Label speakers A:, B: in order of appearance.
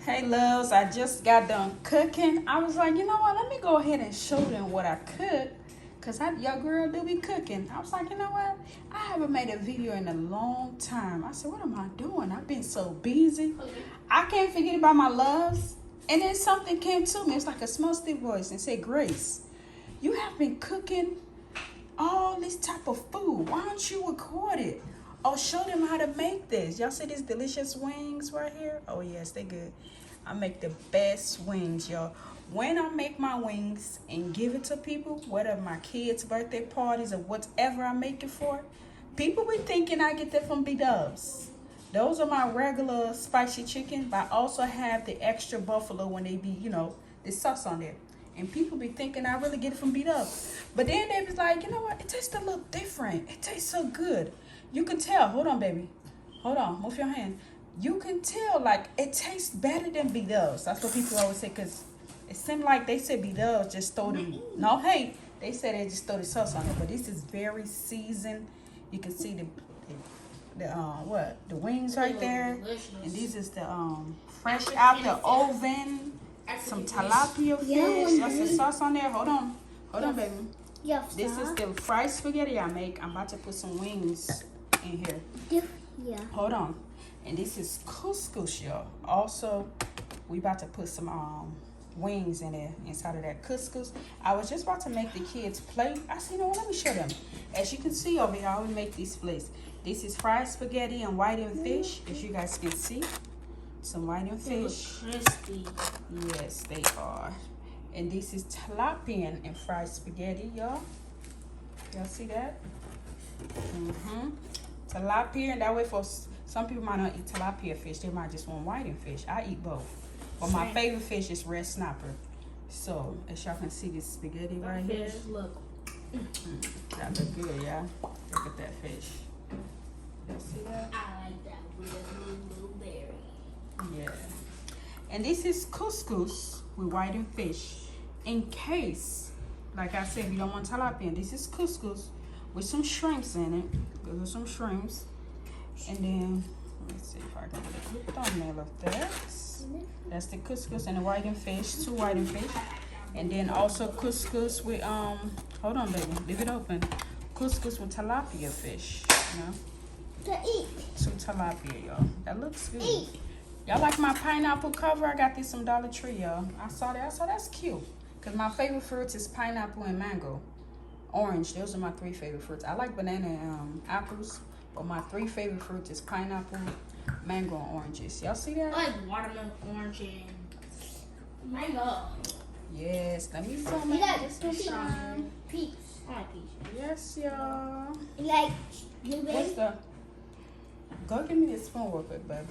A: Hey loves, I just got done cooking. I was like, you know what, let me go ahead and show them what I cooked. Cause your girl do be cooking. I was like, you know what? I haven't made a video in a long time. I said, what am I doing? I've been so busy. I can't forget about my loves. And then something came to me. It's like a small still voice and said, Grace, you have been cooking all this type of food. Why don't you record it? Or show them how to make this. Y'all see these delicious wings right here? Oh yes, they good. I make the best wings, y'all. When I make my wings and give it to people, whether my kids' birthday parties or whatever I make it for, people be thinking I get that from B-Dubs. Those are my regular spicy chicken, but I also have the extra buffalo when they be, you know, the sauce on there. And people be thinking I really get it from B-Dubs. But then they be like, you know what? It tastes a little different. It tastes so good. You can tell. Hold on, baby. Hold on. Move your hand. You can tell, like, it tastes better than B-Dubs. That's what people always say, because it seemed like they said B-Dubs just throw the, no hate. They said they just throw the sauce on it, but this is very seasoned. You can see the wings right there. And this is the fresh out the oven. Some tilapia fish. That's the sauce on there. Hold on. Hold on, baby. This is the fried spaghetti I make. I'm about to put some wings in here.
B: Yeah.
A: Hold on. And this is couscous, y'all. Also, we about to put some wings in there inside of that couscous. I was just about to make the kids plate. I said, no, let me show them. As you can see over here, I will make these plates. This is fried spaghetti and whiting fish, as you guys can see. Some whiting fish.
B: Crispy.
A: Yes, they are. And this is tilapia and fried spaghetti, y'all. Y'all see that? Tilapia, and that way for some people might not eat tilapia fish. They might just want whiting fish. I eat both. But my favorite fish is red snapper. So, as y'all can see this spaghetti right here.
B: Look.
A: That look good, y'all. Look at that fish. Y'all see that?
B: I like that with blueberry.
A: Yeah. And this is couscous with whiting fish. In case, like I said, if you don't want tilapia, this is couscous with some shrimps in it. Those are some shrimps. And then, let's see if I can get a good thumbnail of that. That's the couscous and the whiting fish, 2 whiting fish. And then also couscous with, hold on, baby, leave it open. Couscous with tilapia fish, you know?
B: To eat.
A: 2 tilapia, y'all. That looks good. Y'all like my pineapple cover? I got this from Dollar Tree, y'all. I saw that. I saw that's cute. Because my favorite fruits is pineapple and mango. Orange, those are my 3 favorite fruits. I like banana and apples, but my 3 favorite fruits is pineapple, mango, and oranges. Y'all see that?
B: I like watermelon, orange, and mango.
A: Yes, let me film
B: You
A: it.
B: like peach. I like peach.
A: Yes, y'all.
B: You like blueberry?
A: What's the... Go give me this spoon real quick, baby.